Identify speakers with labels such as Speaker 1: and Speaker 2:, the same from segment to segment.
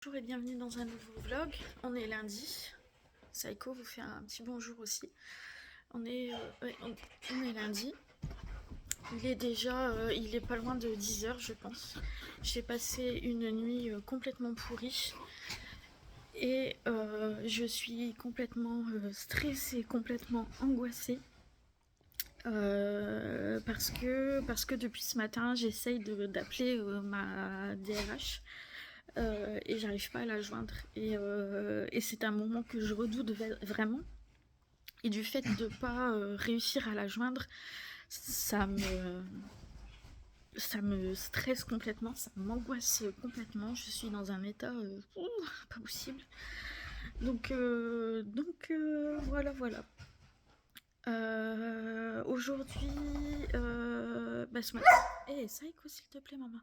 Speaker 1: Bonjour et bienvenue dans un nouveau vlog. On est lundi. Saiko vous fait un petit bonjour aussi. On est lundi. Il est pas loin de 10h je pense. J'ai passé une nuit complètement pourrie. Et je suis complètement stressée, complètement angoissée. Parce que depuis ce matin, j'essaye d'appeler ma DRH. Et j'arrive pas à la joindre et c'est un moment que je redoute vraiment, et du fait de pas réussir à la joindre, ça me stresse complètement, ça m'angoisse complètement. Je suis dans un état pas possible, donc voilà. Aujourd'hui, ce matin, Saïko, s'il te plaît, maman.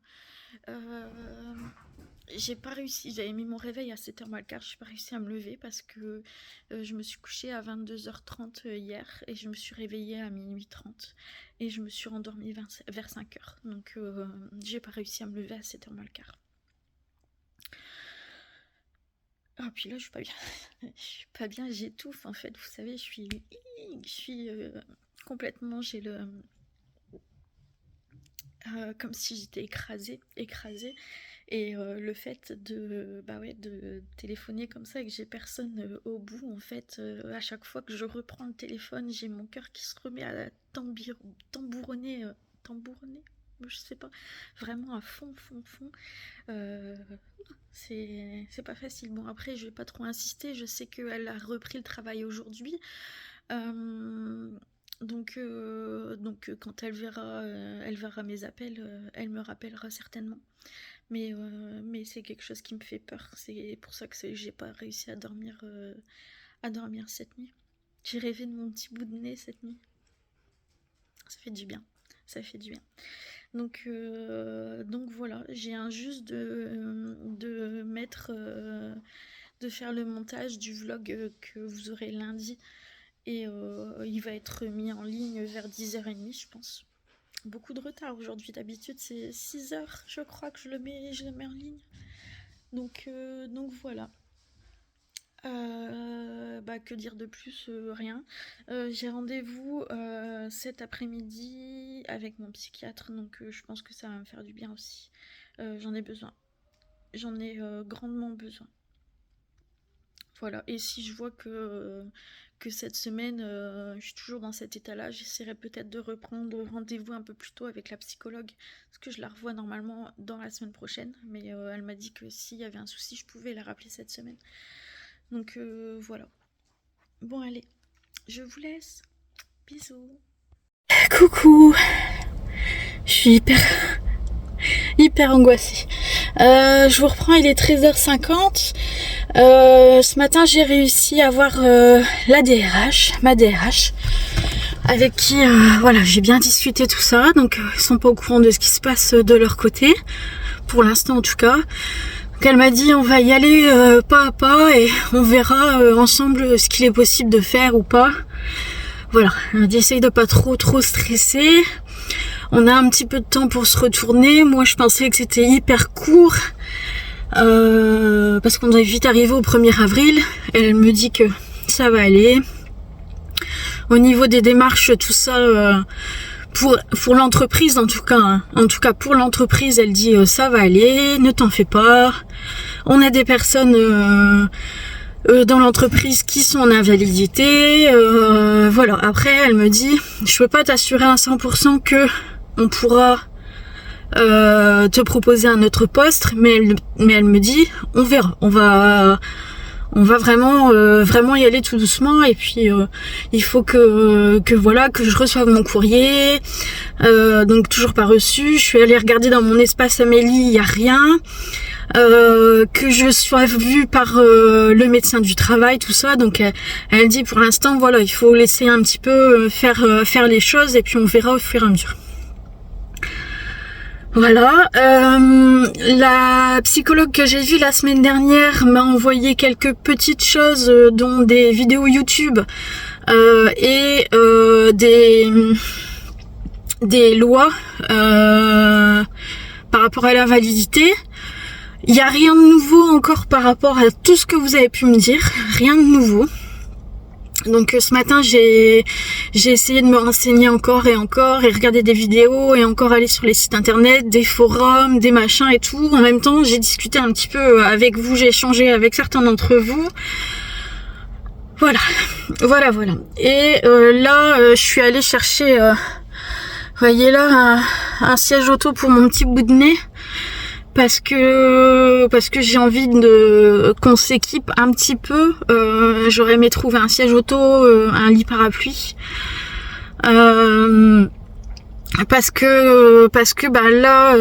Speaker 1: J'ai pas réussi, j'avais mis mon réveil à 7h moins le quart, j'ai pas réussi à me lever parce que je me suis couchée à 22h30 hier et je me suis réveillée à minuit 30 et je me suis rendormie vers 5h. Donc j'ai pas réussi à me lever à 7h moins le quart. Ah, puis là je suis pas bien. Je suis pas bien, j'étouffe en fait, vous savez, je suis complètement, j'ai le... comme si j'étais écrasée. Et le fait de téléphoner comme ça et que j'ai personne au bout, en fait, à chaque fois que je reprends le téléphone, j'ai mon cœur qui se remet à tambouronner, je sais pas, vraiment à fond. C'est pas facile. Bon, après, je vais pas trop insister, je sais qu'elle a repris le travail aujourd'hui. Donc quand elle verra mes appels, elle me rappellera certainement. Mais c'est quelque chose qui me fait peur. C'est pour ça que j'ai pas réussi à dormir cette nuit. J'ai rêvé de mon petit bout de nez cette nuit. Ça fait du bien. Donc voilà, j'ai juste de mettre, de faire le montage du vlog que vous aurez lundi. Et il va être mis en ligne vers 10h30, je pense. Beaucoup de retard aujourd'hui, d'habitude c'est 6h je crois que je le mets en ligne. Donc voilà. Que dire de plus, rien. J'ai rendez-vous cet après-midi avec mon psychiatre, donc je pense que ça va me faire du bien aussi. J'en ai besoin. J'en ai grandement besoin. Voilà, et si je vois que cette semaine, je suis toujours dans cet état-là, j'essaierai peut-être de reprendre rendez-vous un peu plus tôt avec la psychologue, parce que je la revois normalement dans la semaine prochaine, mais elle m'a dit que s'il y avait un souci, je pouvais la rappeler cette semaine. Donc voilà. Bon, allez, je vous laisse. Bisous. Coucou. Je suis hyper angoissée. Je vous reprends, il est 13h50. Ce matin, j'ai réussi à voir ma DRH, avec qui j'ai bien discuté tout ça. Donc ils sont pas au courant de ce qui se passe de leur côté, pour l'instant en tout cas. Donc elle m'a dit on va y aller pas à pas et on verra ensemble ce qu'il est possible de faire ou pas. Voilà, elle m'a dit essaye de pas trop stresser. On a un petit peu de temps pour se retourner. Moi je pensais que c'était hyper court. Parce qu'on est vite arrivé au 1er avril. Elle me dit que ça va aller. Au niveau des démarches, tout ça, pour l'entreprise en tout cas, hein. En tout cas pour l'entreprise, elle dit ça va aller, ne t'en fais pas. On a des personnes dans l'entreprise qui sont en invalidité. Voilà. Après, elle me dit, je peux pas t'assurer à 100% que on pourra te proposer un autre poste, mais elle me dit on verra, on va vraiment y aller tout doucement, et puis il faut que je reçoive mon courrier, donc toujours pas reçu. Je suis allée regarder dans mon espace Amélie, il y a rien, que je sois vue par le médecin du travail, tout ça. Donc elle dit pour l'instant voilà, il faut laisser un petit peu faire les choses, et puis on verra au fur et à mesure. Voilà, la psychologue que j'ai vue la semaine dernière m'a envoyé quelques petites choses, dont des vidéos YouTube et des lois par rapport à l'invalidité. Il n'y a rien de nouveau encore par rapport à tout ce que vous avez pu me dire, rien de nouveau. Donc ce matin j'ai essayé de me renseigner encore et regarder des vidéos et encore aller sur les sites internet, des forums, des machins et tout. En même temps j'ai discuté un petit peu avec vous, j'ai échangé avec certains d'entre vous. Voilà. Et là je suis allée chercher, voyez là, un siège auto pour mon petit bout de nez. Parce que j'ai envie qu'on s'équipe un petit peu. J'aurais aimé trouver un siège auto, un lit parapluie. Parce que bah là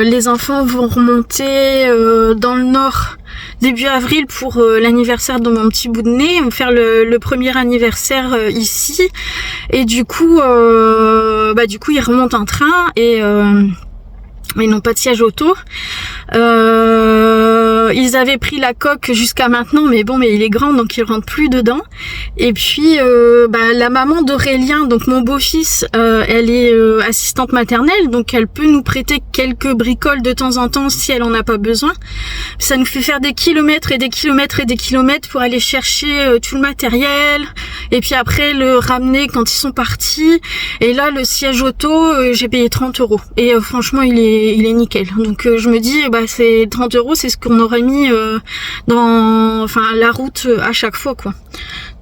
Speaker 1: les enfants vont remonter dans le nord début avril pour l'anniversaire de mon petit bout de nez. Ils vont faire le premier anniversaire ici. Et du coup ils remontent en train et ils n'ont pas de siège auto. Ils avaient pris la coque jusqu'à maintenant, mais bon, mais il est grand, donc il rentre plus dedans. Et puis, la maman d'Aurélien, donc mon beau-fils, elle est assistante maternelle, donc elle peut nous prêter quelques bricoles de temps en temps si elle en a pas besoin. Ça nous fait faire des kilomètres et des kilomètres et des kilomètres pour aller chercher tout le matériel, et puis après le ramener quand ils sont partis. Et là, le siège auto, j'ai payé 30 €. Et franchement, il est nickel. Donc je me dis, c'est 30 €, c'est ce qu'on aurait mis dans la route à chaque fois, quoi.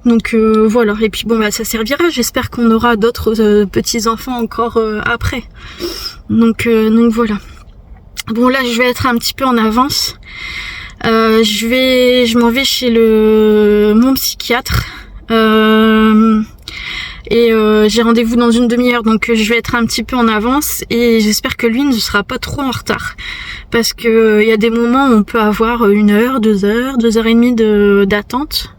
Speaker 1: Donc voilà. Et puis bon, ça servira. J'espère qu'on aura d'autres petits enfants encore après. Donc voilà. Bon, là je vais être un petit peu en avance. Je m'en vais chez mon psychiatre. Et j'ai rendez-vous dans une demi-heure, donc je vais être un petit peu en avance et j'espère que lui ne sera pas trop en retard, parce que il y a des moments où on peut avoir 1 heure, 2 heures, 2 heures et demie d'attente.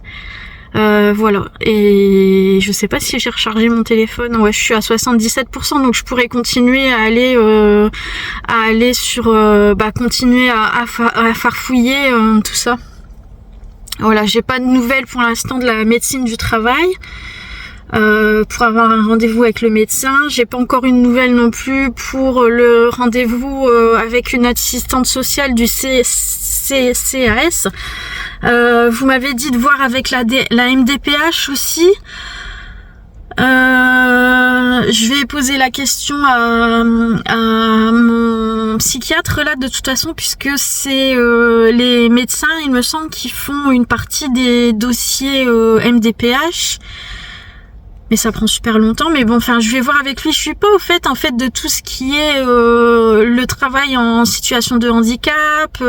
Speaker 1: Voilà. Et je sais pas si j'ai rechargé mon téléphone. Ouais, je suis à 77%, donc je pourrais continuer à aller sur continuer à farfouiller tout ça. Voilà, j'ai pas de nouvelles pour l'instant de la médecine du travail. Pour avoir un rendez-vous avec le médecin. J'ai pas encore une nouvelle non plus pour le rendez-vous avec une assistante sociale du CAS. Vous m'avez dit de voir avec la MDPH aussi. Je vais poser la question à mon psychiatre là, de toute façon, puisque c'est les médecins, il me semble, qui font une partie des dossiers MDPH. Mais ça prend super longtemps. Mais bon, je vais voir avec lui. Je suis pas au fait de tout ce qui est le travail en situation de handicap,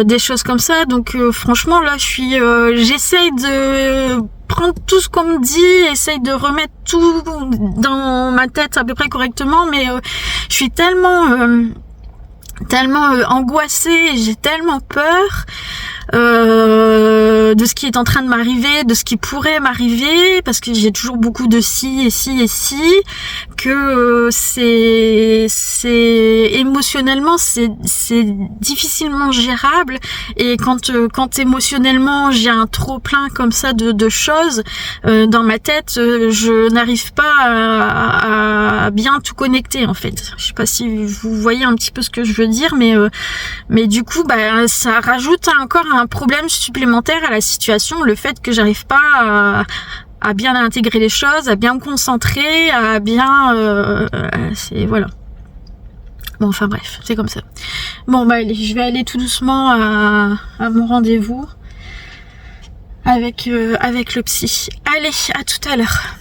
Speaker 1: des choses comme ça. Donc franchement là, j'essaye de prendre tout ce qu'on me dit, essaye de remettre tout dans ma tête à peu près correctement. Mais je suis tellement angoissée, j'ai tellement peur de ce qui est en train de m'arriver, de ce qui pourrait m'arriver, parce que j'ai toujours beaucoup de si, que c'est émotionnellement c'est difficilement gérable. Et quand émotionnellement j'ai un trop plein comme ça de choses dans ma tête, je n'arrive pas à bien tout connecter en fait. Je sais pas si vous voyez un petit peu ce que je veux dire, mais du coup ça rajoute encore un problème supplémentaire à la situation, le fait que j'arrive pas à bien intégrer les choses, à bien me concentrer, à bien voilà. Bon, enfin bref, c'est comme ça. Bon allez, je vais aller tout doucement à mon rendez-vous avec le psy. Allez, à tout à l'heure.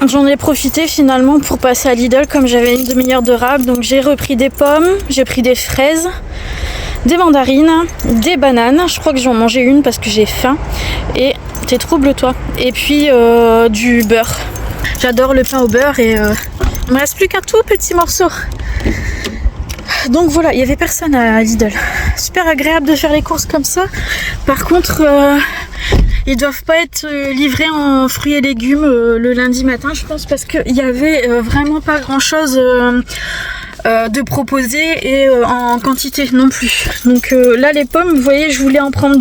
Speaker 1: J'en ai profité finalement pour passer à Lidl, comme j'avais une demi-heure de rab, donc j'ai repris des pommes, j'ai pris des fraises, des mandarines, des bananes, je crois que j'en mangeais une parce que j'ai faim, et t'es trouble toi, et puis du beurre. J'adore le pain au beurre et il me reste plus qu'un tout petit morceau. Donc voilà, il y avait personne à Lidl. Super agréable de faire les courses comme ça. Par contre, ils doivent pas être livrés en fruits et légumes le lundi matin, je pense, parce qu'il y avait vraiment pas grand chose de proposer et en quantité non plus. Donc là les pommes, vous voyez, je voulais en prendre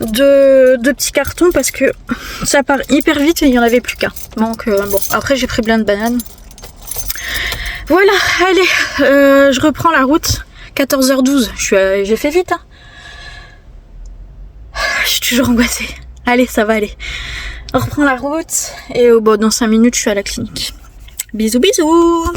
Speaker 1: deux petits cartons parce que ça part hyper vite et il n'y en avait plus qu'un. Donc bon, après j'ai pris plein de bananes. Voilà, allez, je reprends la route 14h12. J'ai fait vite, hein. Je suis toujours angoissée. Allez, ça va aller. On reprend la route et bon, dans 5 minutes, je suis à la clinique. Bisous, bisous.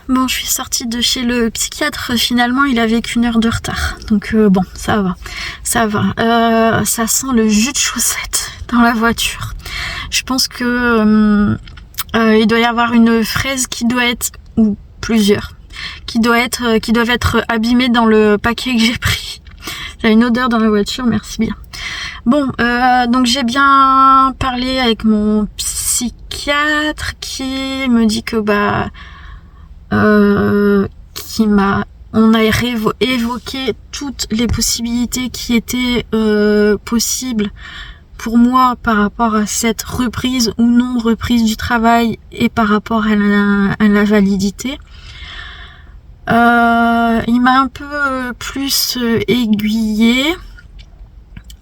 Speaker 1: Bon, je suis sortie de chez le psychiatre. Finalement, il avait qu'1 heure de retard. Donc bon, ça va. Ça va. Ça sent le jus de chaussette dans la voiture. Je pense que il doit y avoir une fraise qui doit être, ou plusieurs, qui doivent être abîmées dans le paquet que j'ai pris. Il y a une odeur dans la voiture, merci bien. Bon, donc j'ai bien parlé avec mon psychiatre qui me dit que on a évoqué toutes les possibilités qui étaient possibles pour moi par rapport à cette reprise ou non reprise du travail et par rapport à la validité. Il m'a un peu plus aiguillée.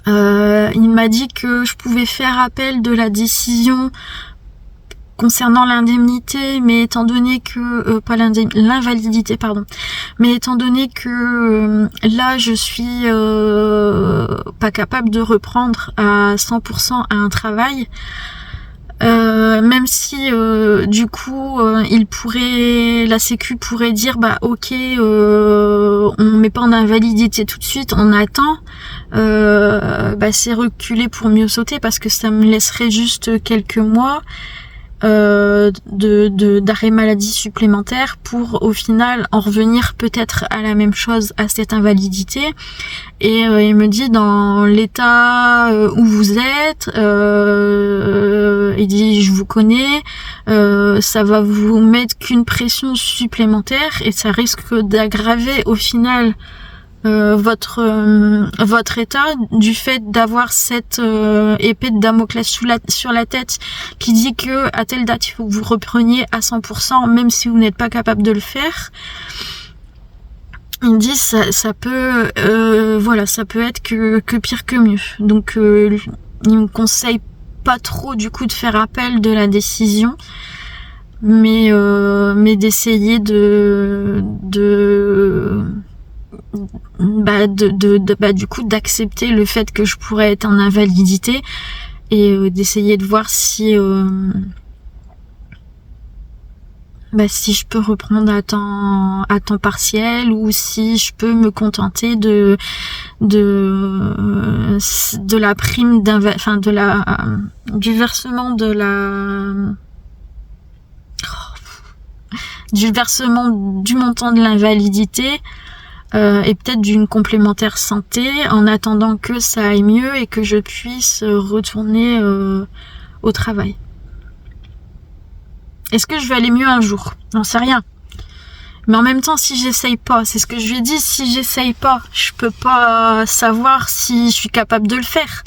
Speaker 1: Il m'a dit que je pouvais faire appel de la décision concernant l'indemnité, mais étant donné que l'invalidité, pardon, mais étant donné que là je suis pas capable de reprendre à 100% à un travail, même si du coup la sécu pourrait dire ok, on met pas en invalidité tout de suite, on attend, c'est reculer pour mieux sauter parce que ça me laisserait juste quelques mois d'arrêt maladie supplémentaire pour au final en revenir peut-être à la même chose, à cette invalidité. Et il me dit, dans l'état où vous êtes, il dit je vous connais, ça va vous mettre qu'une pression supplémentaire et ça risque d'aggraver au final votre état, du fait d'avoir cette épée de Damoclès sur la tête qui dit que à telle date il faut que vous repreniez à 100% même si vous n'êtes pas capable de le faire. Il me dit ça peut ça peut être que pire que mieux. Donc il me conseille pas trop du coup de faire appel de la décision, mais d'essayer du coup d'accepter le fait que je pourrais être en invalidité et d'essayer de voir si si je peux reprendre à temps partiel ou si je peux me contenter de la prime du versement du montant de l'invalidité et peut-être d'une complémentaire santé en attendant que ça aille mieux et que je puisse retourner au travail. Est-ce que je vais aller mieux un jour? J'en sais rien. Mais en même temps, si j'essaye pas, c'est ce que je lui ai dit, si j'essaye pas, je peux pas savoir si je suis capable de le faire.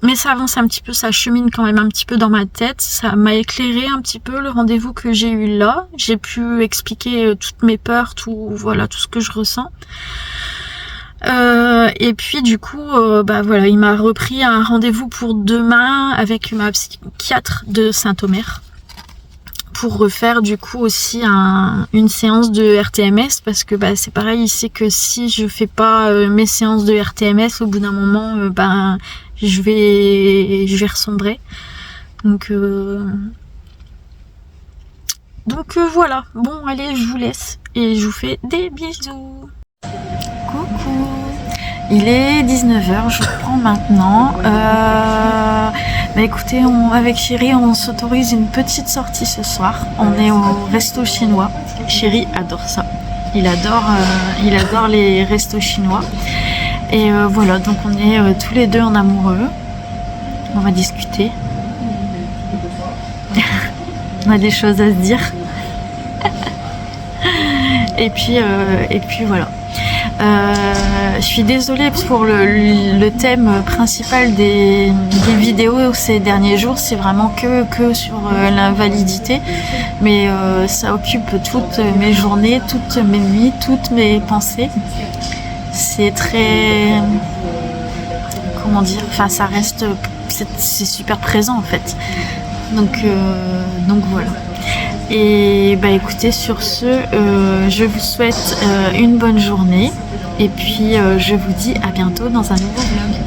Speaker 1: Mais ça avance un petit peu, ça chemine quand même un petit peu dans ma tête. Ça m'a éclairé un petit peu le rendez-vous que j'ai eu là. J'ai pu expliquer toutes mes peurs, tout ce que je ressens. Et puis du coup, il m'a repris un rendez-vous pour demain avec ma psychiatre de Saint-Omer pour refaire du coup aussi une séance de RTMS parce que c'est pareil, il sait que si je fais pas mes séances de RTMS, au bout d'un moment, je vais ressombrer. Donc voilà. Bon, allez, je vous laisse et je vous fais des bisous. Coucou, il est 19h, je reprends maintenant. Écoutez, avec Chéri, on s'autorise une petite sortie ce soir. On est au resto chinois. Chéri adore ça. Il adore les restos chinois. Et voilà, donc on est tous les deux en amoureux. On va discuter. On a des choses à se dire. Et puis voilà. Je suis désolée pour le thème principal des vidéos ces derniers jours, c'est vraiment que sur l'invalidité, mais ça occupe toutes mes journées, toutes mes nuits, toutes mes pensées. C'est très... comment dire, enfin ça reste... c'est super présent en fait. Donc voilà. Et bah écoutez, sur ce, je vous souhaite une bonne journée. Et puis je vous dis à bientôt dans un nouveau vlog.